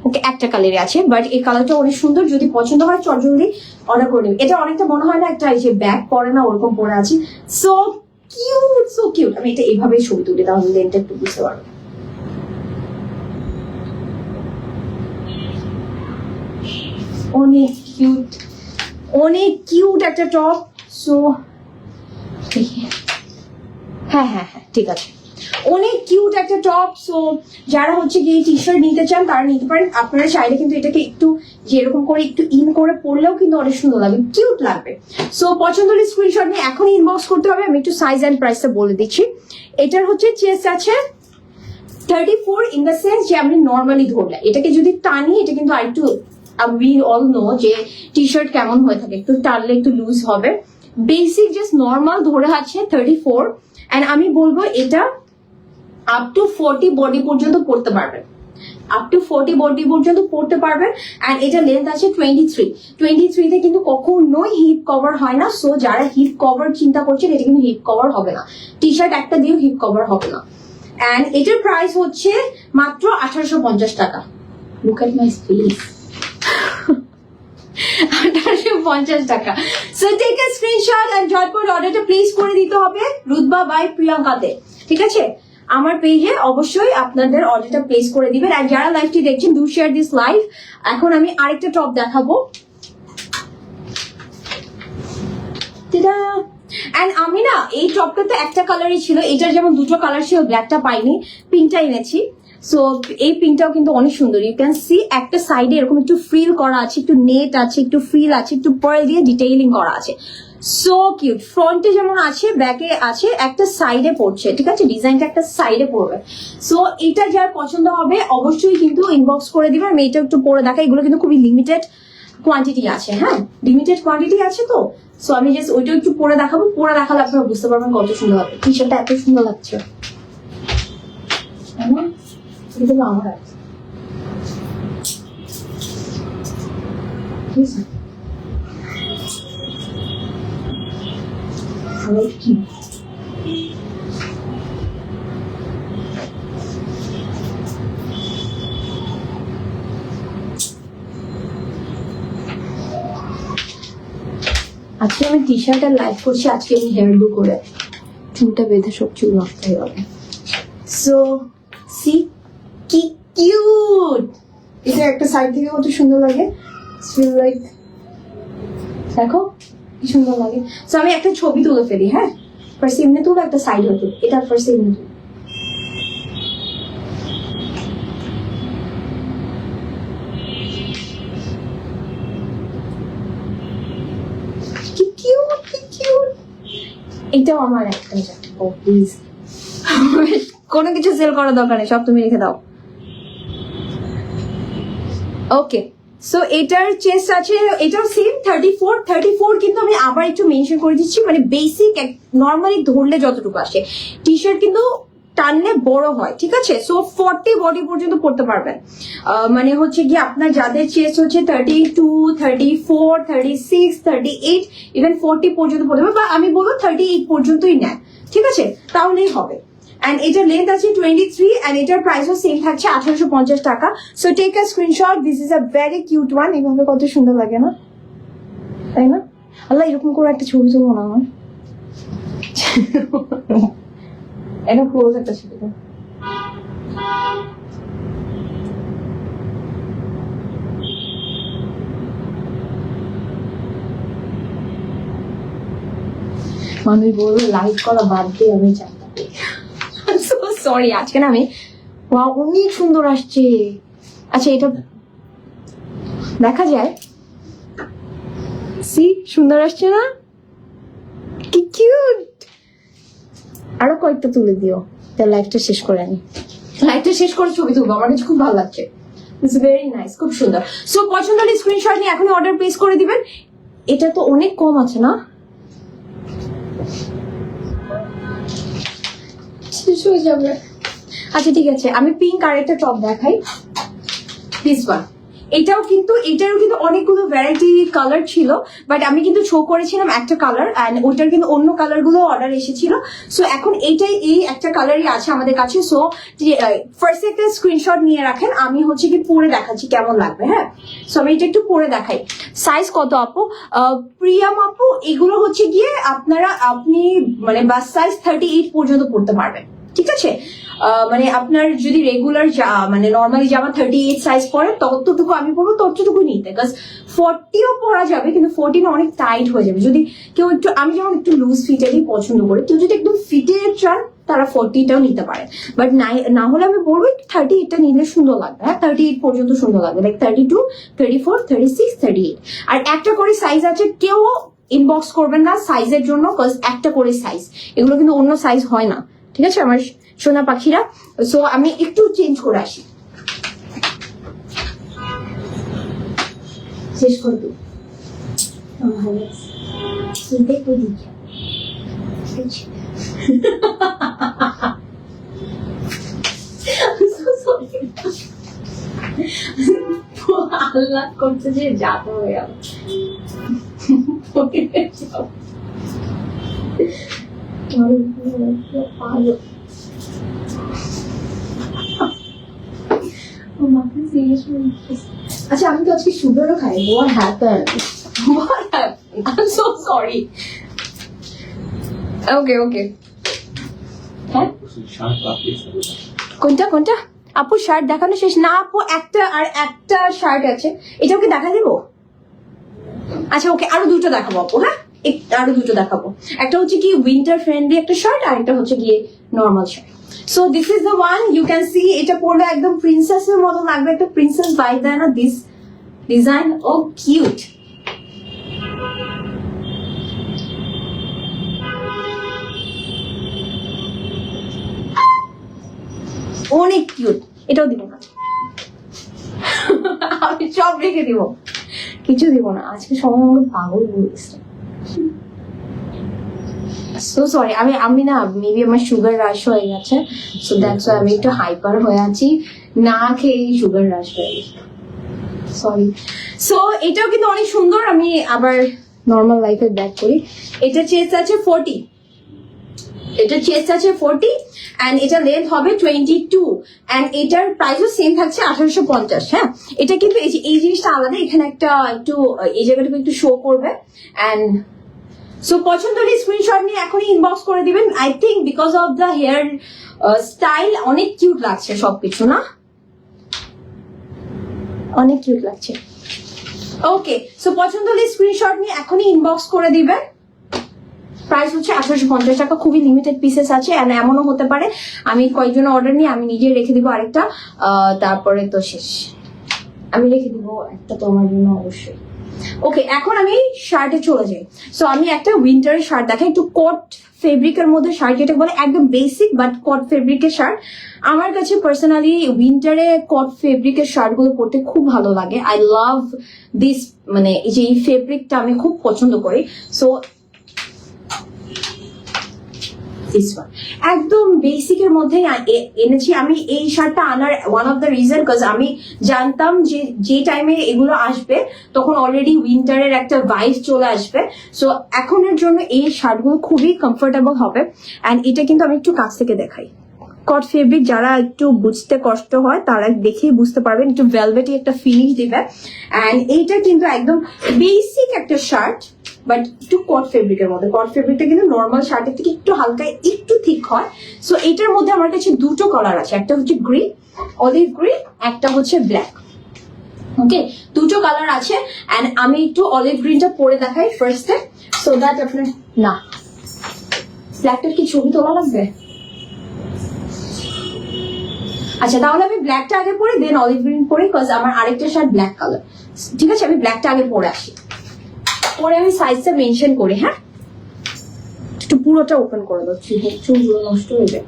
ওকে একটা কালারই আছে, বাট এই কালারটা অনেক সুন্দর, যদি পছন্দ হয় চটজলদি অর্ডার করে নেবে। এটা অনেকটা মনে হয় না একটা এই যে ব্যাগ পরে না ওরকম পরে আছি, সো কিউট সো কিউট। আমি এটা এইভাবেই ছবি তুলি, তাহলে লেনটা একটু বুঝতে পারবো। অনেক কিউট, অনেক কিউট একটা টপ। সো হ্যাঁ হ্যাঁ হ্যাঁ ঠিক আছে, অনেক কিউট একটা টপ। সো যারা হচ্ছে গিয়ে টি শার্ট নিতে চান তারা নিতে পারেন। আপনারা চাইলে কিন্তু এটাকে একটু যেরকম করে একটু ইন করে পরলেও কিন্তু অনেক সুন্দর লাগবে, কিউট লাগবে। সো পছন্দ হলে স্ক্রিনশট নিয়ে এখনই ইনবক্স করতে হবে। আমি একটু সাইজ অ্যান্ড প্রাইসটা বলে দিচ্ছি। এটার হচ্ছে চেস্ট আছে 34, ইন দ্য সেন্স যে আমি নর্মালি ধরলে এটাকে যদি টানি এটা কিন্তু আরেকটু, উই অল নো যে টি শার্ট কেমন হয়ে থাকে, একটু টানলে একটু লুজ হবে। বেসিক জাস্ট নর্মাল ধরে আছে 34, এন্ড আমি বলবো এটা আপ টু 40 বডি পর্যন্ত পড়তে পারবেন, আপ টু 40 বডি পর্যন্ত পড়তে পারবেন। এন্ড এটা লেন্থ আছে 23 তে কিন্তু কখনোই হিপ কভার হয় না। সো যারা হিপ কভার চিন্তা করছেন এটা কিন্তু হিপ কভার হবে না, টি শার্ট একটা দিয়েও হিপ কভার হবে না। এন্ড এটার প্রাইস হচ্ছে মাত্র 1850 টাকা। লুক এট মাই ফেস, 1850 টাকা। So take a screenshot and ঝটপট অর্ডারটা প্লেস করে দিতে হবে রুতবা বাই প্রিয়াঙ্কাতে, ঠিক আছে? আমার পেজে অবশ্যই আপনাদের অর্ডারটা প্লেস করে দিবেন। আর যারা লাইভটি দেখছেন ডু শেয়ার দিস লাইভ। এখন আমি আরেকটা টপ দেখাবো। এন্ড আমি না এই টপটাতে একটা কালারই ছিল, এটার যেমন দুটো কালার ছিল, ব্ল্যাকটা পাইনি, পিঙ্কটা এনেছি। সো এই পিঙ্কটাও কিন্তু অনেক সুন্দর। ইউ ক্যান সি একটা সাইডে এরকম একটু ফ্রিল করা আছে, একটু নেট আছে, একটু ফ্রিল আছে, একটু পার্ল দিয়ে ডিটেইলিং করা আছে। সো কিউট, ফ্রন্টে যেমন আছে ব্যাকে আছে, একটা সাইডে পড়ছে, ঠিক আছে? ডিজাইনটা একটা সাইডে পড়বে। সো এটা যার পছন্দ হবে অবশ্যই কিন্তু ইনবক্স করে দিবেন। আমি এটা একটু পরে দেখা, এগুলো কিন্তু খুবই লিমিটেড কোয়ান্টিটি আছে, হ্যাঁ লিমিটেড কোয়ান্টিটি আছে। তো সো আমি জাস্ট ওইটা একটু পরে দেখাবো, পরে দেখালে আপনারা বুঝতে পারবেন কত সুন্দর হবে। টি শার্টটা এত সুন্দর লাগছে, আমার কি আজকে আমি টি শার্টের লাইভ করছি, আজকে আমি হেয়ার ডু করে চুলটা বেঁধে সব চুল নষ্ট হয়ে যাবে। সো সি কি কিউট, এটা একটা সাইড থেকে কত সুন্দর লাগে, লাইক দেখো কি সুন্দর লাগে। সো আমি একটা ছবি তুলে ফেলি, হ্যাঁ ফার্স্ট এমনি তুলো, একটা সাইড হয়ে তুলো, এটা ফার্স্ট এমনি তুলো। এটাও আমার একটা, ও প্লিজ কোনো কিছু সেল করার দরকার নেই, সব তুমি রেখে দাও। ওকে, সো এটার চেস্ট আছে, এটাও সেম 34 কিন্তু আমি আবার একটু মেনশন করে দিচ্ছি, মানে বেসিক নর্মালি ধরলে যতটুকু আসে, টি শার্ট কিন্তু টানলে বড় হয়, ঠিক আছে? সো 40 বডি পর্যন্ত পড়তে পারবেন। মানে হচ্ছে কি আপনার যাদের চেস্ট হচ্ছে 32, 34, 36, 38, ইভেন 40 পর্যন্ত পড়তে পারবে, বা আমি বলবো 38 পর্যন্তই নেয়, ঠিক আছে? তাহলেই হবে। এন্ড এটার লেন্থ আছে 23, এন্ড এটার প্রাইসও সেম থাকছে 1850 টাকা। So take a screenshot, this is a very cute one. এইভাবে কত সুন্দর লাগে না, তাই না? আল্লাহ এরকম করে একটা ছবি তুলবো না আমার, এটা ক্লোজ একটা ছবি। মানুষ বলবো লাইভ করা বাদ দিয়ে আমি চাইতাম। সরি আজকে না আমি অনেক সুন্দর আসছে। আচ্ছা এটা দেখা যায়, সি সুন্দর আসছে না, কি কিউট। আরো কয়েকটা তুলে দিও, তার লাইফটা শেষ করে আনি, লাইফটা শেষ করে ছবি তুলবো, আমার কাছে খুব ভালো লাগছে। ইটস ভেরি নাইস, খুব সুন্দর। সো পছন্দ হলে স্ক্রিনশট নিয়ে এখনই অর্ডার প্লেস করে দিবেন। এটা তো অনেক কম আছে না, শেষ হয়ে যাবে। আচ্ছা ঠিক আছে, আমি পিঙ্ক আর একটা টপ দেখাই, দিস ওয়ান। এটারও কিন্তু অনেকগুলো ভ্যারাইটি কালার ছিল, বাট আমি কিন্তু শো করেছিলাম একটা কালার, এন্ড ওইটার কিন্তু অন্য কালার গুলো অর্ডার এসেছিল। সো এখন এই একটা কালারই আছে আমাদের কাছে। সো ফার্স্ট একটা স্ক্রিনশট নিয়ে রাখেন, আমি হচ্ছে কি পরে দেখাচ্ছি কেমন লাগবে। হ্যাঁ, সো আমি এটা একটু পরে দেখাই। সাইজ কত আপু? প্রিয়াম আপু, এগুলো হচ্ছে গিয়ে আপনি মানে বাস সাইজ 38 পর্যন্ত পড়তে পারবেন, ঠিক আছে? মানে আপনার যদি রেগুলার মানে নর্মালি জামা 38 সাইজ পরে, ততটুকু আমি বলবো ততটুকু নিতে, বিকজ 40ও পরা যাবে, কিন্তু 40 না অনেক টাইট হয়ে যাবে। যদি কেউ একটু, আমি যেমন একটু লুজ ফিটেরই পছন্দ করি, কেউ যদি একদম ফিটের চান তারা 40টাও নিতে পারে, বাট না হলে আমি বলবো 38টা নিলে সুন্দর লাগবে। হ্যাঁ, 38 পর্যন্ত সুন্দর লাগবে, লাইক 32, 34, 36, 38। আর একটা করে সাইজ আছে, কেউ ইনবক্স করবেন না সাইজের জন্য, বিকজ একটা করে সাইজ, এগুলো কিন্তু অন্য সাইজ হয় না, ঠিক আছে আমার সোনা পাখিরা? সো আমি একটু চেঞ্জ করে আসি, শেষ করে দিই। দেখো দিচ্ছি আল্লাহ করছে যে যাতা হয়ে গেল। আচ্ছা, আমি তো আজকে সুগারও খাই। What happened? I'm so sorry. Okay. হ্যাঁ, কোনটা আপু? শার্ট দেখানো শেষ না আপু? একটা শার্ট আছে, এটা ওকে দেখা দেবো? আচ্ছা ওকে, আরো দুটো দেখাবো আপু। হ্যাঁ, আরো দুটো দেখাবো। একটা হচ্ছে কি উইন্টার ফ্রেন্ডলি একটা শার্ট, আর একটা হচ্ছে গিয়ে normal shirt. So this is the one, you can see. এটা পরলে একদম প্রিন্সেসের মতো লাগবে, একটা প্রিন্সেস ভাইব দেয় না দিস ডিজাইন? Oh cute. অনেক কিউট। এটাও দিব না, আমি সব রেখে দিব, কিছু দিব না। আজকে সবাই আমাকে পাগল বলছে। সো সরি, আমি না মেবি আমার সুগার রাশ হয়ে গেছে, সো দ্যাটস ওয়াই আমি একটু হাইপার হয়ে আছি, না খেয়ে সুগার রাশ হয়ে গেছে, সরি। সো এটাও কিন্তু অনেক সুন্দর। আমি আবার নর্মাল লাইফে ব্যাক করি। এটা চেস্ট আছে 40, এটা চেস্ট আছে 40, এন্ড এটা লেন্থ হবে 22, এন্ড এটার প্রাইসও সেম থাকছে 1850। হ্যাঁ, এটা কিন্তু এই জিনিসটা আলাদা, এখানে একটা একটু এই জায়গাটুকু একটু শো করবে। এন্ড সো পছন্দ হলে স্ক্রিনশট নিয়ে এখনই ইনবক্স করে দিবেন। I think because of the hair style অনেক কিউট লাগছে সবকিছু, না অনেক কিউট লাগছে। ওকে, সো পছন্দ হলে স্ক্রিনশট নিয়ে এখনই ইনবক্স করে দিবেন। প্রাইস হচ্ছে 1850 টাকা, খুবই লিমিটেড পিসেস আছে। এমনও হতে পারে আমি কয়েকজন অর্ডার নিয়ে আমি নিজে রেখে দিব আরেকটা, তারপরে তো শেষ, আমি রেখে দিব একটা তোমার জন্য অবশ্যই। ওকে, এখন আমি শার্টে চলে যাই। সো আমি একটা উইন্টারের শার্ট দেখাই, একটু কট ফেব্রিকের মধ্যে শার্ট, যেটা বলে একদম বেসিক বাট কট ফেব্রিকের শার্ট। আমার কাছে পার্সোনালি উইন্টারে কট ফেব্রিকের শার্ট গুলো পরতে খুব ভালো লাগে। আই লাভ দিস, মানে এই যে এই ফেব্রিকটা আমি খুব পছন্দ করি। সো একদম বেসিকের মধ্যে এনেছি আমি এই শার্টটা আনার one of the reason, because আমি জানতাম যে টাইমে এগুলো আসবে তখন অলরেডি উইন্টারের একটা ভাইব চলে আসবে। সো এখনের জন্য এই শার্টগুলো খুবই কমফোর্টেবল হবে। এন্ড এটা কিন্তু আমি একটু কাছ থেকে দেখাই। কট ফেব্রিক যারা একটু বুঝতে কষ্ট হয় তারা দেখেই বুঝতে পারবেন, একটু ভেলভেটি একটা ফিনিশ দিবে। এন্ড এইটা কিন্তু একদম বেসিক একটা শার্ট, বাট একটু কট ফেব্রিকের মধ্যে। কট ফেব্রিকটা কিন্তু নর্মাল শার্টের থেকে একটু হালকা একটু থিক হয়। সো এটার মধ্যে আমার কাছে দুটো কালার আছে, একটা হচ্ছে গ্রিন, অলিভ গ্রিন, একটা হচ্ছে ব্ল্যাক। ওকে, দুটো কালার আছে। এন্ড আমি একটু অলিভ গ্রিনটা পরে দেখাই ফার্স্টে, সো দ্যাট আপনার না ব্ল্যাকটার কি ছবি তোলা লাগবে? আচ্ছা, তাহলে আমি ব্ল্যাকটা আগে পরে দেন অলিভ গ্রিন পরে, বিকজ আমার আরেকটা শার্ট ব্ল্যাক কালার। ঠিক আছে, আমি ব্ল্যাকটা আগে পরে আসি, পরে আমি সাইজটা মেনশন করি। হ্যাঁ, একটু পুরোটা ওপেন করে দাও, চুলগুলো নষ্ট হয়ে যায়।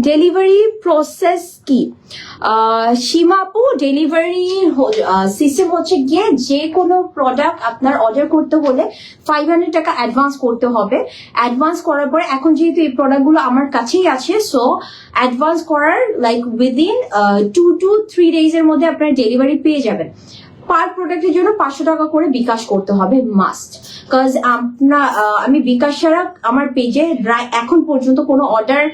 ডেলিভারি প্রসেস কি? সীমা আপু, ডেলিভারি সিস্টেম হচ্ছে গিয়ে যে কোনো প্রোডাক্ট আপনার অর্ডার করতে হলে 500 টাকা অ্যাডভান্স করতে হবে। অ্যাডভান্স করার পরে এখন যেহেতু এই প্রোডাক্টগুলো আমার কাছেই আছে, সো অ্যাডভান্স করার লাইক উইদিন 2 to 3 days এর মধ্যে আপনার ডেলিভারি পেয়ে যাবেন। পার প্রোডাক্টের জন্য 500 টাকা করে বিকাশ করতে হবে মাস্ট। কজ আমি বিকাশ ছাড়া আমার পেজে এখন পর্যন্ত কোনো অর্ডার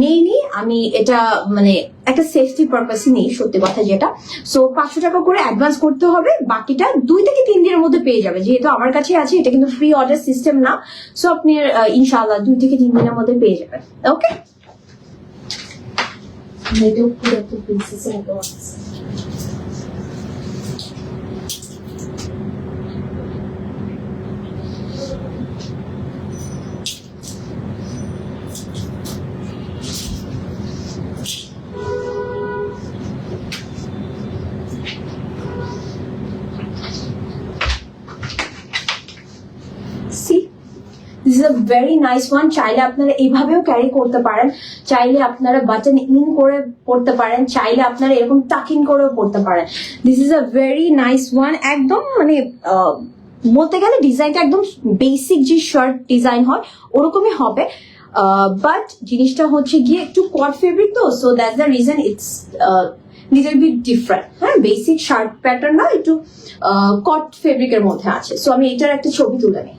নেইনি। আমি এটা মানে একটা সেফটি পারপাসই নেই, সত্যি কথা যেটা। সো 500 টাকা করে অ্যাডভান্স করতে হবে, বাকিটা 2 থেকে 3 দিনের মধ্যে পেয়ে যাবে। যেহেতু আমার কাছে আছে, এটা কিন্তু ফ্রি অর্ডার সিস্টেম না, সো আপনি ইনশাআল্লাহ 2 থেকে 3 দিনের মধ্যে পেয়ে যাবেন। Okay, this is a very nice one. চাইলে আপনারা এইভাবেও ক্যারি করতে পারেন, চাইলে আপনারা বাটন ইন করে পড়তে পারেন, চাইলে আপনারা এরকম টাক ইন করেও পড়তে পারেন। This is a very nice one. একদম মানে বলতে গেলে ডিজাইনটা একদম বেসিক যে শার্ট ডিজাইন হয় ওরকমই হবে, বাট জিনিসটা হচ্ছে গিয়ে একটু কট ফেব্রিক তো, so that's the reason it's little bit different. হ্যাঁ, বেসিক শার্ট প্যাটার্ন না, একটু কট ফেব্রিকের মধ্যে আছে। সো আমি এটার একটা ছবি তুলে নিই।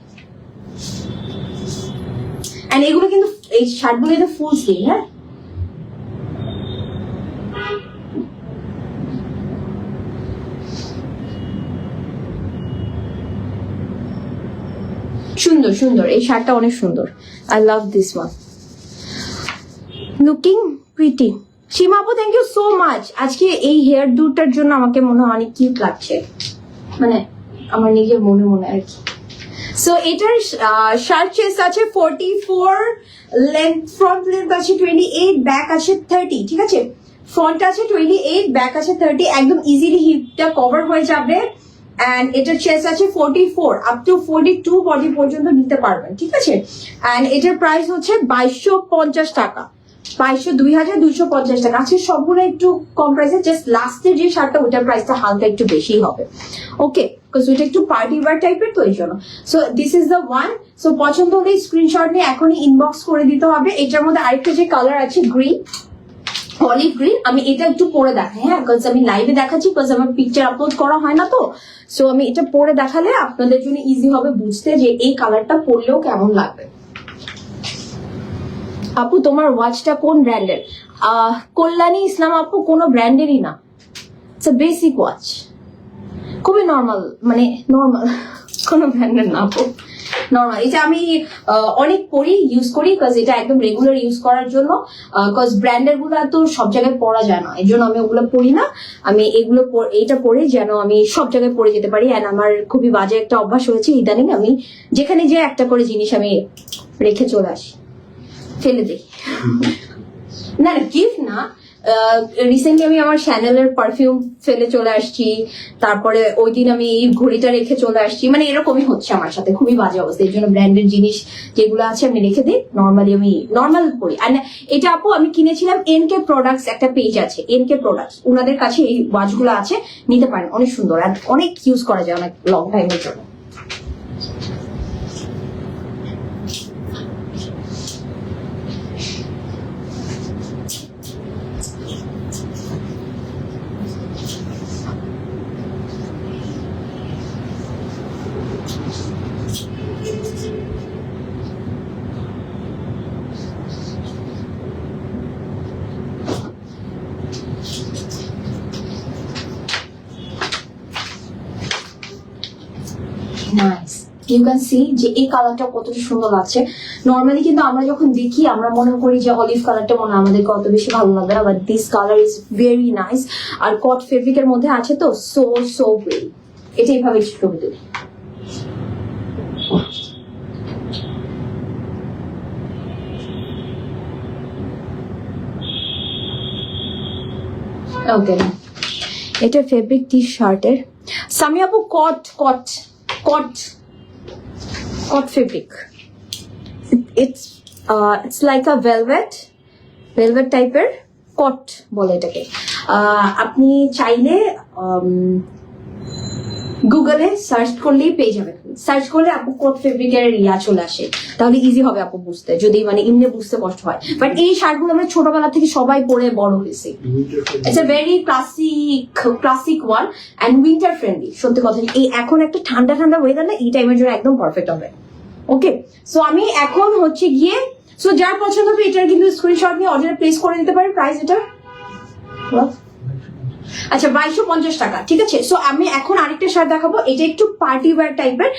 এন্ড এগুলো কিন্তু এই শার্টগুলো এটা ফুল স্লিভ। হ্যাঁ, সুন্দর সুন্দর, এই শার্টটা অনেক সুন্দর। I love this one, looking pretty. Seema আপু, থ্যাংক ইউ সো মাচ। আজকে এই হেয়ার ডুটার জন্য আমাকে মনে হয় অনেক কিউট লাগছে, মানে আমার নিজের মনে মনে আর কি। সো এটার শার্ট চেস্ট আছে 44, লেন্থ ফ্রন্ট লেন্থ আছে 28, ব্যাক আছে 30। ঠিক আছে, ফ্রন্ট আছে 28, ব্যাক আছে 30, একদম ইজিলি হিপটা কভার হয়ে যাবে। অ্যান্ড এটার চেস্ট আছে 44 আপ টু 42 বডি পর্যন্ত নিতে পারবেন। ঠিক আছে, অ্যান্ড এটার প্রাইস হচ্ছে 2250 টাকা, 2250 টাকা। আজকে সবগুলো একটু কম প্রাইসে, জাস্ট লাস্টের যে শার্টটা ওটার প্রাইসটা হালকা একটু বেশি হবে। ওকে, বিকজ ওইটা একটু পার্টি ওয়্যার টাইপের, তো এই জন্য। So this is the one. So পছন্দ হলে স্ক্রিনশট নিয়ে এখনই ইনবক্স করে দিতে হবে। এটার মধ্যে আরেকটা যে কালার আছে গ্রিন, অলিভ গ্রিন, আমি এটা একটু পরে দেখাই। হ্যাঁ, বিকজ আমি লাইভে দেখাচ্ছি, বিকজ আমার পিকচার আপলোড করা হয় না তো। সো আমি এটা পরে দেখালে আপনাদের জন্য ইজি হবে বুঝতে যে এই কালারটা পরলেও কেমন লাগবে। আপু, তোমার ওয়াচটা কোন ব্র্যান্ডের? কল্যাণী ইসলাম আপু, কোনো ব্র্যান্ডেরই না, ইটস আ বেসিক ওয়াচ, খুবই নর্মাল, মানে নর্মাল, কোনো ব্র্যান্ডের না আপু, নর্মাল। এটা আমি অনেক পরি, ইউজ করি, বিকজ এটা একদম রেগুলার ইউজ করার জন্য। বিকজ ব্র্যান্ডের গুলো তো সব জায়গায় পরা যায় না, এই জন্য আমি ওগুলো পরি না। আমি এগুলো এইটা পরে যেন আমি সব জায়গায় পরে যেতে পারি। অ্যান্ড আমার খুবই বাজে একটা অভ্যাস হয়েছে ইদানিং, আমি যেখানে যে একটা করে জিনিস আমি রেখে চলে আসি, ফেলে দিই। না না, গিফট না, রিসেন্টলি আমি আমার শ্যানেলের পারফিউম ফেলে চলে আসছি, তারপরে ওই দিন আমি এই ঘড়িটা রেখে চলে আসছি, মানে এরকমই হচ্ছে আমার সাথে, খুবই বাজে অবস্থা। এই জন্য ব্র্যান্ডের জিনিস যেগুলো আছে আমি রেখে দিই, নর্মালি আমি নর্মাল পরি। আর এটা আপু আমি কিনেছিলাম এনকে প্রোডাক্টস, একটা পেজ আছে এনকে প্রোডাক্টস, ওনাদের কাছে এই ওয়াচগুলো আছে, নিতে পারেন, অনেক সুন্দর আর অনেক ইউজ করা যায় অনেক লং টাইমের জন্য। ইউ ক্যান সি যে এই কালারটা কতটা সুন্দর লাগছে। নর্মালি কিন্তু আমরা যখন দেখি আমরা মনে করি যে অলিভ কালারটা মনে আমাদেরকে অত বেশি ভালো লাগবে না, but this colour is very nice. আর কট ফেব্রিকের মধ্যে আছে তো, সো সো ভেরি, এটা এইভাবে ছবি তুলি। ওকে, এটা ফেব্রিক টি শার্টের, সামি আপু কট কট কট কট fabric. It's like a velvet velvet টাইপের কট বলে এটাকে। আপনি চাইলে গুগলে সার্চ করলেই পেয়ে যাবেন। সার্চ করলে আপু কোট ফেব্রিকের চলে আসে, তাহলে ইজি হবে আপু বুঝতে, যদি মানে এমনি বুঝতে কষ্ট হয়। বাট এই শার্টগুলো আমরা ছোটবেলা থেকে সবাই পরে বড় হয়েছি। It's a very classic one and winter friendly. সত্যি কথা, এই এখন একটা ঠান্ডা ঠান্ডা ওয়েদার না, এই টাইমের জন্য একদম পারফেক্ট হবে। ওকে, সো আমি এখন হচ্ছে গিয়ে, সো যার পছন্দ হবে এটার কিন্তু স্ক্রিনশট নিয়ে অর্ডার প্লেস করে দিতে পারে। প্রাইস এটা আচ্ছা 2250 টাকা, ঠিক আছে। সো আমি এখন আরেকটা শার্ট দেখাবো, এটা একটু পার্টি ওয়্যার টাইপের,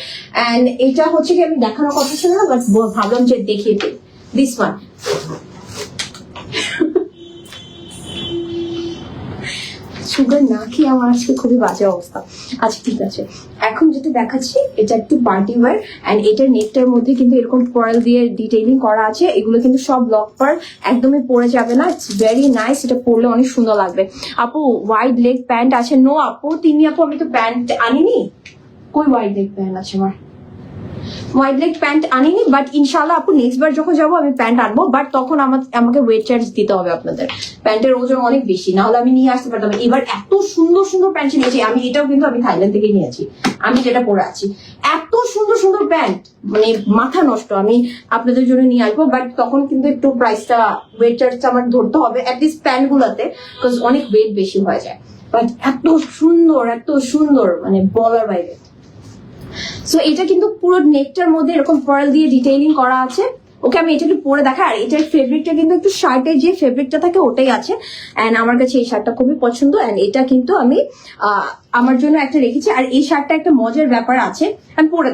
এন্ড এটা হচ্ছে কি আমি দেখানোর কথা ছিল না, বাট ভাবলাম যে দেখিয়ে দিই। দিস ওয়ান সুগার না খেয়ে আমার আজকে খুবই বাজে অবস্থা। আচ্ছা ঠিক আছে, এখন যেটা দেখাচ্ছি এটা একটু পার্টি ওয়্যার, এন্ড এটার নেকটার মধ্যে কিন্তু এরকম পার্ল দিয়ে ডিটেইলিং করা আছে। এগুলো কিন্তু সব ব্লক পার্ল, একদমই পরে যাবে না। ইটস ভেরি নাইস, এটা পরলে অনেক সুন্দর লাগবে। আপু ওয়াইড লেগ প্যান্ট আছে? নো আপু, আপু আমি তো প্যান্ট আনিনি। কই ওয়াইড লেগ প্যান্ট আছে আমার? ওয়াইড লেগ প্যান্ট আনিনি, বাট ইনশাল্লাহ আপু নেক্সট বার যখন যাবো আমি প্যান্ট আনবো, বাট তখন আমাকে ওয়েট চার্জ দিতে হবে আপনাদের। প্যান্টের ওজন অনেক বেশি, না হলে আমি নিয়ে আসতে পারতাম। এবার এত সুন্দর সুন্দর প্যান্ট নিয়েছি আমি, এটাও কিন্তু আমি থাইল্যান্ড থেকে নিয়েছি, আমি যেটা পরে আছি। এত সুন্দর সুন্দর প্যান্ট, মানে মাথা নষ্ট। আমি আপনাদের জন্য নিয়ে আসবো, বাট তখন কিন্তু একটু প্রাইসটা, ওয়েট চার্জটা আমার ধরতে হবে অ্যাটলিস্ট প্যান্ট গুলাতে, বিকজ অনেক ওয়েট বেশি হয়ে যায়। বাট এত সুন্দর মানে বলার বাইরে। সো এটা কিন্তু পুরো নেকটার মধ্যে এরকম পার্ল দিয়ে ডিটেইলিং করা আছে। ওকে, আমি এটা একটু পরে দেখাই। আর এটার ফেব্রিকটা কিন্তু একটু শার্টের যে ফেব্রিকটা থাকে ওটাই আছে, এন্ড আমার কাছে এই শার্টটা খুবই পছন্দ। এন্ড এটা কিন্তু আমি আমার জন্য একটা রেখেছি। আর এই শার্টটা একটা মজার ব্যাপার আছে, আমি পরে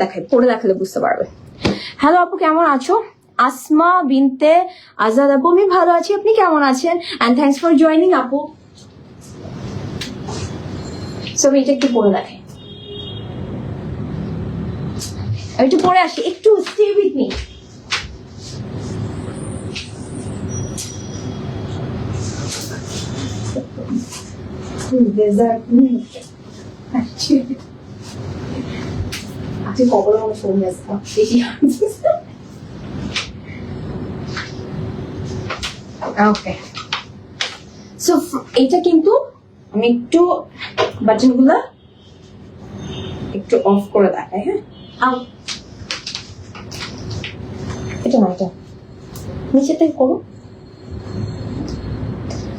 দেখালে বুঝতে পারবে। হ্যালো আপু, কেমন আছো? আসমা বিনতে আজাদ আপু, আমি ভালো আছি, আপনি কেমন আছেন? এন্ড থ্যাংকস ফর জয়নিং আপু। সো আমি এটা একটু পরে দেখাই, আমি একটু পরে আসি, একটু স্টে উইথ মি। আজকে কবর আমার সঙ্গে আসতাম বেশি। ওকে, সো এটা কিন্তু আমি একটু বাটন গুলা একটু অফ করে দেখাই। হ্যাঁ, এটা না, এটা নিচে থেকে করো।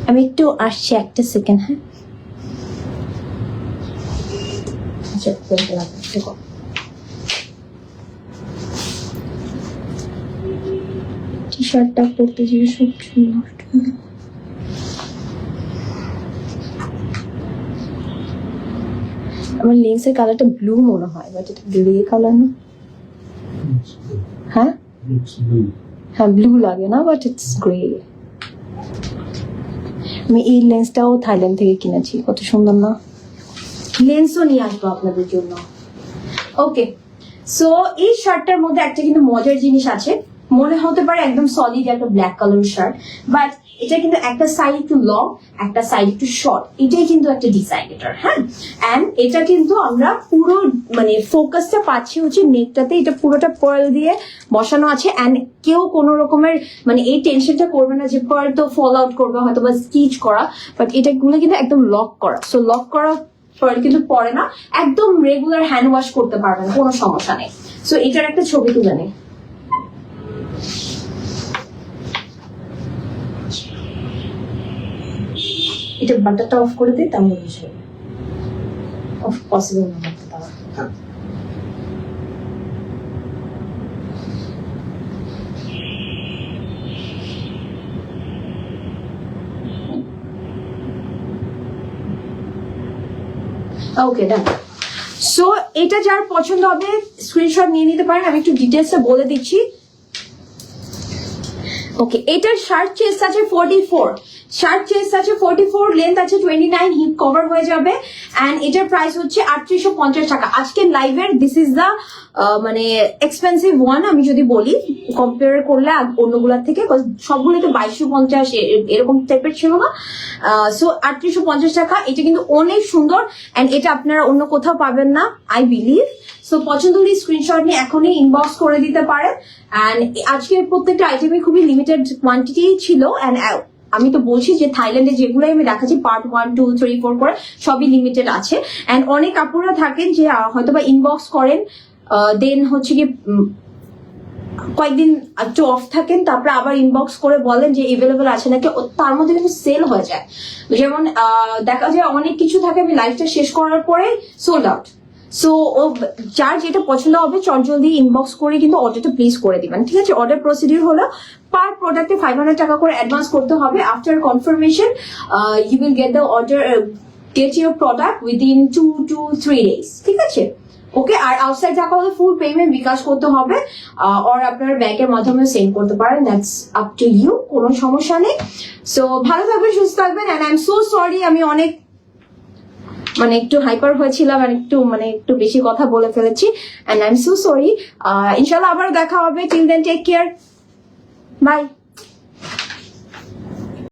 আমি একটু আসছি, একটা সেকেন্ড। হ্যাঁ, আচ্ছা দেখো, টি শার্টটা পরতে গিয়ে সব নষ্ট। আমার লেন্সের কালারটা ব্লু মনে হয়, বাট এটা গ্রে কালার না। হ্যাঁ হ্যাঁ, ব্লু লাগে না, বাট ইটস গ্রে। আমি এই লেন্সটাও থাইল্যান্ড থেকে কিনেছি, কত সুন্দর না। লেন্সও নিয়ে আসবো আপনাদের জন্য। ওকে, সো এই শার্টটার মধ্যে একটা কিন্তু মজার জিনিস আছে। মনে হতে পারে একদম সলিড একটা ব্ল্যাক কালার শার্ট, বাট এটা কিন্তু একটা সাইড একটু লং, একটা সাইড একটু শর্ট। এটাই কিন্তু একটা ডিজাইন এটার। হ্যাঁ, এন্ড এটা কিন্তু আমরা পুরো মানে ফোকাসটা পাচ্ছি হচ্ছে নেকটাতে। এটা পুরোটা পার্ল দিয়ে বসানো আছে, এন্ড কেউ কোনো রকমের মানে এই টেনশনটা করবে না যে পার্ল তো ফল আউট করবে হয়তো বা স্টিচ করা, বাট এটা গুলো কিন্তু একদম লক করা। সো লক করা পার্ল কিন্তু পরে না, একদম রেগুলার হ্যান্ড ওয়াশ করতে পারবেন, কোনো সমস্যা নেই। সো এটার একটা ছবি তুলে নেই। এটা বাটনটা অফ করে দিই, তাহলে বুঝে অফ পসিবল না করতে পারা। ওকে, ডান। সো এটা যার পছন্দ হবে স্ক্রিনশট নিয়ে নিতে পারেন। আমি একটু ডিটেলসটা বলে দিচ্ছি। ওকে, এটার শার্ট চেস্ট আছে 44, শার্ট চেস্ট আছে 44, লেন্থ আছে 29, হিপ কভার হয়ে যাবে, এন্ড এটার প্রাইস হচ্ছে 3850 টাকা। আজকের লাইভের দিস ইজ দ্য মানে এক্সপেন্সিভ ওয়ান আমি যদি বলি, কম্পেয়ার করলে অন্যগুলোর থেকে। সবগুলোতে 2250 এরকম টাইপের ছিল না। সো 3850 টাকা। এটা কিন্তু অনেক সুন্দর, এন্ড এটা আপনারা অন্য কোথাও পাবেন না আই বিলিভ। সো পছন্দ হলে স্ক্রিনশট নিয়ে এখনই ইনবক্স করে দিতে পারেন। এন্ড আজকের প্রত্যেকটা আইটেমে খুবই লিমিটেড কোয়ান্টিটি ছিল, এন্ড আমি তো বলছি যে থাইল্যান্ডে যেগুলো আমি দেখাচ্ছি পার্ট 1, 2, 3, 4 করে সবই লিমিটেড আছে। এন্ড অনেক আপুরা থাকেন যে হয়তো বা ইনবক্স করেন, দেন হচ্ছে কি কয়েকদিন একটু অফ থাকেন, তারপরে আবার ইনবক্স করে বলেন যে এভেলেবেল আছে নাকি, তার মধ্যে কিন্তু সেল হয়ে যায়। যেমন দেখা যায় অনেক কিছু থাকে, আমি লাইভটা শেষ করার পরে সোল্ড আউট। সো ও যার যেটা পছন্দ হবে চটজলদি ইনবক্স করে কিন্তু অর্ডারটা প্লেস করে দিবেন, ঠিক আছে? অর্ডার প্রসিডিউর হলো পার প্রোডাক্টে 500 টাকা করে অ্যাডভান্স করতে হবে। After confirmation you will get the order, get your product within 2 to 3 days, ঠিক আছে? ওকে। আর আউটসাইড টাকা হলে ফুল পেমেন্ট বিকাশ করতে হবে, আর আপনার ব্যাংকের মাধ্যমে সেন্ড করতে পারেন, দ্যাটস আপ টু ইউ, কোনো সমস্যা নেই। সো ভালো থাকবেন, সুস্থ থাকবেন। And I am so sorry, আমি অনেক একটু হাইপার হয়েছিলাম আর একটু বেশি কথা বলে ফেলেছি, and I am so sorry. ইনশাল্লাহ আবার দেখা হবে। Till then take care, by.